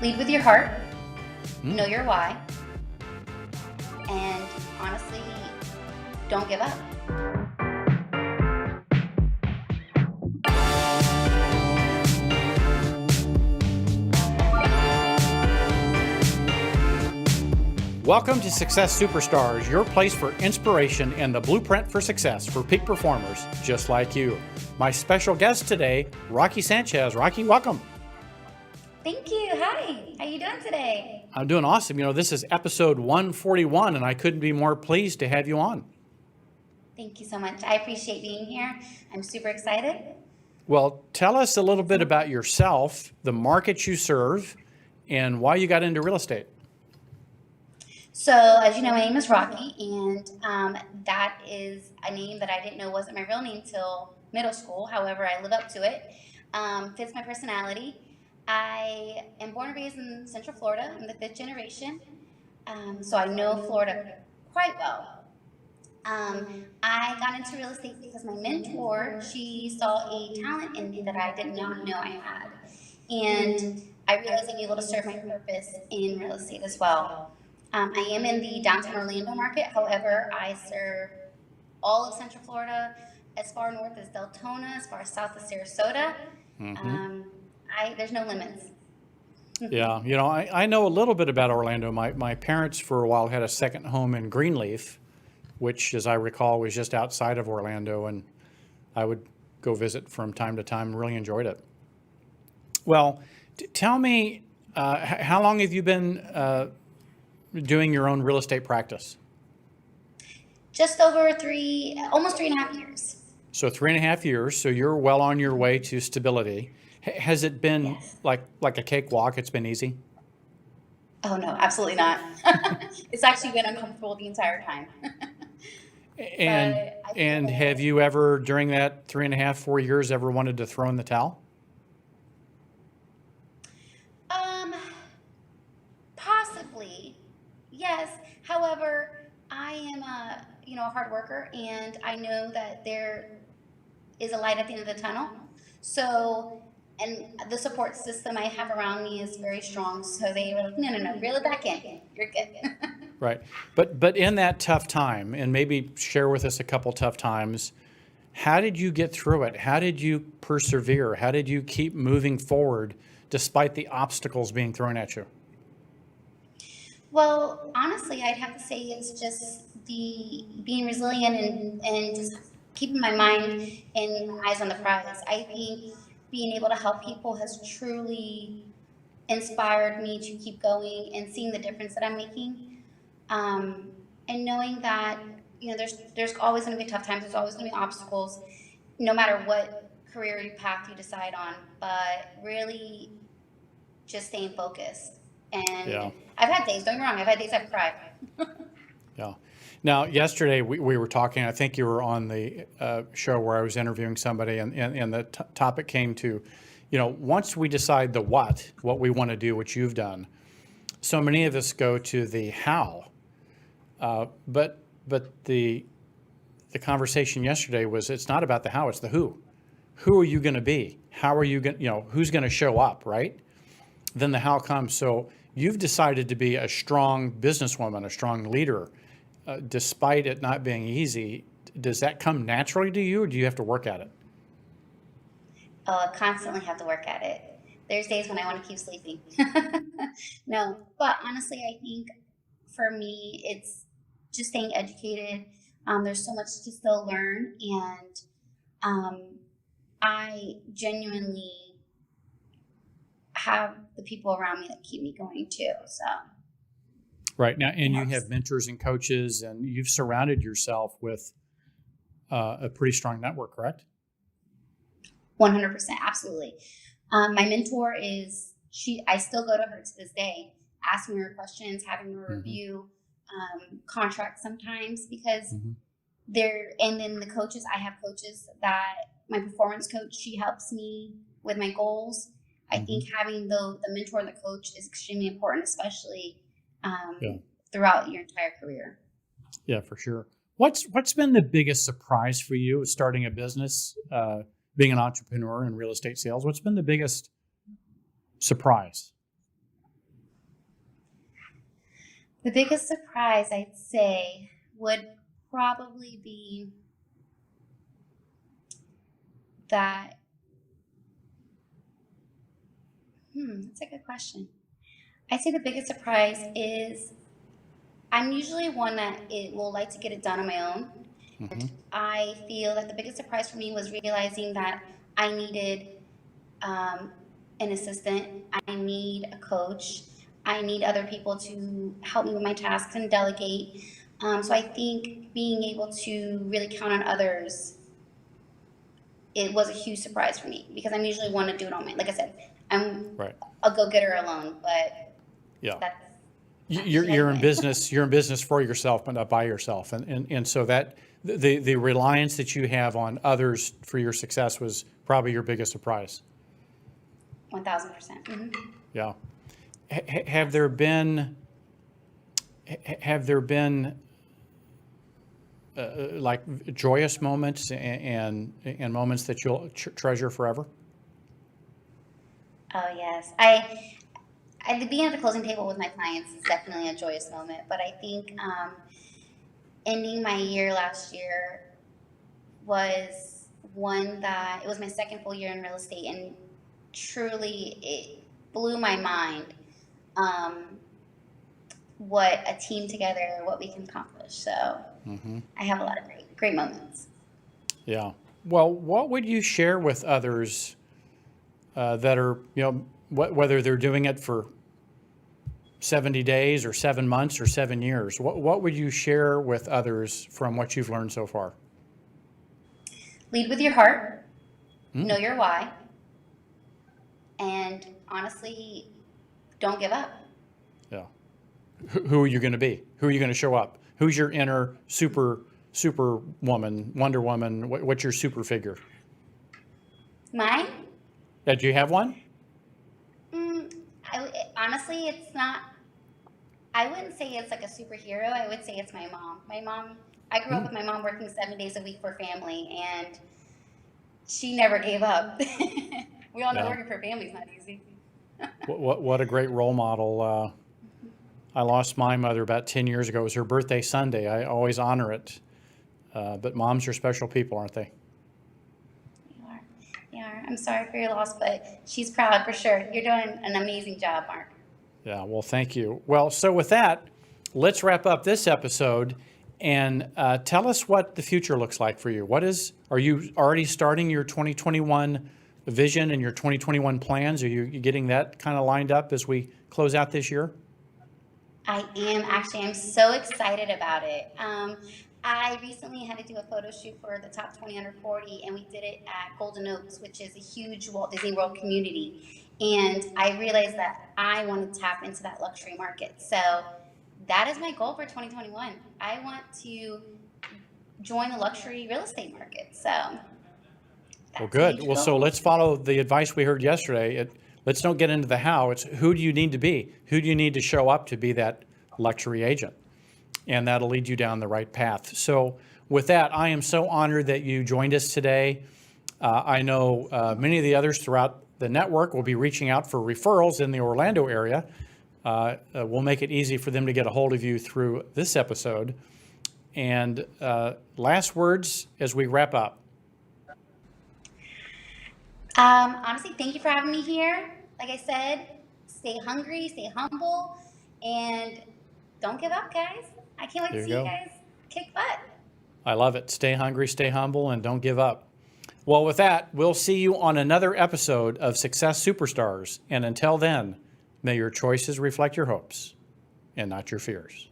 lead with your heart, know your why, and honestly, don't give up. Welcome to Success Superstars, your place for inspiration and the blueprint for success for peak performers just like you. My special guest today, Rocki Sanchez. Rocki, welcome. Thank you. Hi. How you doing today? I'm doing awesome. You know, this is episode 141, and I couldn't be more pleased to have you on. Thank you so much. I appreciate being here. I'm super excited. Well, tell us a little bit about yourself, the market you serve, and why you got into real estate. So, as you know, my name is Rocki, and that is a name that I didn't know wasn't my real name till middle school. However, I live up to it. Fits my personality. I am born and raised in Central Florida. I'm the 5th generation, so I know Florida quite well. I got into real estate because my mentor, she saw a talent in me that I did not know I had. And I realized I'd be able to serve my purpose in real estate as well. I am in the downtown Orlando market. However, I serve all of Central Florida, as far north as Deltona, as far south as Sarasota. There's no limits. Yeah, you know, I know a little bit about Orlando. My parents for a while had a second home in Greenleaf, which, as I recall, was just outside of Orlando, and I would go visit from time to time and really enjoyed it. Well, tell me, how long have you been doing your own real estate practice? Just over almost 3.5 years. So 3.5 years. So you're well on your way to stability. Has it been like a cakewalk? It's been easy? Oh no, absolutely not. It's actually been uncomfortable the entire time. And have you ever, during that 3.5, 4 years, ever wanted to throw in the towel? Possibly. Yes. However, I am a hard worker, and I know that there is a light at the end of the tunnel. So, and the support system I have around me is very strong. So they were like, no, reel it back in. You're good. Right. But in that tough time, and maybe share with us a couple tough times, how did you get through it? How did you persevere? How did you keep moving forward despite the obstacles being thrown at you? Well, honestly, I'd have to say it's just the being resilient and just keeping my mind and eyes on the prize. I think being able to help people has truly inspired me to keep going and seeing the difference that I'm making. And knowing that, there's always going to be tough times. There's always going to be obstacles, no matter what career path you decide on. But really just staying focused. And I've had days, don't get me wrong, I've had days I've cried. Yeah. Now, yesterday we were talking, I think you were on the show where I was interviewing somebody, and the topic came to, once we decide the what we want to do, which you've done, so many of us go to the how. But the conversation yesterday was, it's not about the how, it's the who. Who are you going to be? How are you going, who's going to show up, right? Then the how comes. So you've decided to be a strong businesswoman, a strong leader, despite it not being easy. Does that come naturally to you, or do you have to work at it? Oh, I constantly have to work at it. There's days when I want to keep sleeping. No, but honestly, I think for me, it's just staying educated. There's so much to still learn, and I genuinely have the people around me that keep me going too. So. Right now, and you have mentors and coaches, and you've surrounded yourself with a pretty strong network, correct? 100%, absolutely. My mentor I still go to her to this day, asking her questions, having her review contracts sometimes, because and then the coaches, I have coaches that, my performance coach, she helps me with my goals. I think having the mentor and the coach is extremely important, especially throughout your entire career. Yeah, for sure. What's been the biggest surprise for you starting a business, being an entrepreneur in real estate sales? What's been the biggest surprise? The biggest surprise, I'd say, would probably be that, that's a good question. I'd say the biggest surprise is I'm usually one that it will like to get it done on my own. Hmm. I feel that the biggest surprise for me was realizing that I needed um, an assistant, I need a coach, I need other people to help me with my tasks and delegate. So I think being able to really count on others, it was a huge surprise for me because I'm usually one to do it on my. Like I said, I'm Right. a go getter alone, but Yeah. that's You're in business. You're in business for yourself, but not by yourself. And so that the reliance that you have on others for your success was probably your biggest surprise. 1000%. Mm-hmm. Yeah. Have there been like joyous moments and moments that you'll treasure forever? Oh yes, I being at the closing table with my clients is definitely a joyous moment. But I think ending my year last year was one that it was my second full year in real estate, and truly it blew my mind um, what a team together, what we can accomplish. So Hmm. I have a lot of great moments. Yeah. Well, what would you share with others that are, whether they're doing it for 70 days or 7 months or 7 years? What would you share with others from what you've learned so far? Lead with your heart, know Mm, your why, and honestly, don't give up. yeah. Who are you going to be? Who are you going to show up? Who's your inner super woman, Wonder Woman? What's your super figure? Mine, Do you have one? honestly, it's not. I wouldn't say it's like a superhero. I would say it's my mom. My mom. I grew up Mm, with my mom working 7 days a week for family, and she never gave up. We all know yeah. working for family is not easy. What a great role model. I lost my mother about 10 years ago. It was her birthday Sunday. I always honor it. But moms are special people, aren't they? You are. You are. I'm sorry for your loss, but she's proud for sure. You're doing an amazing job, Mark. Yeah, well, thank you. Well, so with that, let's wrap up this episode and tell us what the future looks like for you. Are you already starting your 2021 vision and your 2021 plans? Are you getting that kind of lined up as we close out this year? I am actually. I'm so excited about it. I recently had to do a photo shoot for the top 20 under 40, and we did it at Golden Oaks, which is a huge Walt Disney World community. And I realized that I want to tap into that luxury market. So that is my goal for 2021. I want to join the luxury real estate market. So Well, that's a good. huge Well, so goal. let's follow the advice we heard yesterday. Let's don't get into the how. It's who do you need to be? Who do you need to show up to be that luxury agent? And that'll lead you down the right path. So with that, I am so honored that you joined us today. I know many of the others throughout the network will be reaching out for referrals in the Orlando area. We'll make it easy for them to get a hold of you through this episode. And last words as we wrap up. Honestly, thank you for having me here. Like I said, stay hungry, stay humble, and don't give up, guys. I can't wait There to you see you go. guys kick butt. I love it. Stay hungry, stay humble, and don't give up. Well, with that, we'll see you on another episode of Success Superstars. And until then, may your choices reflect your hopes and not your fears.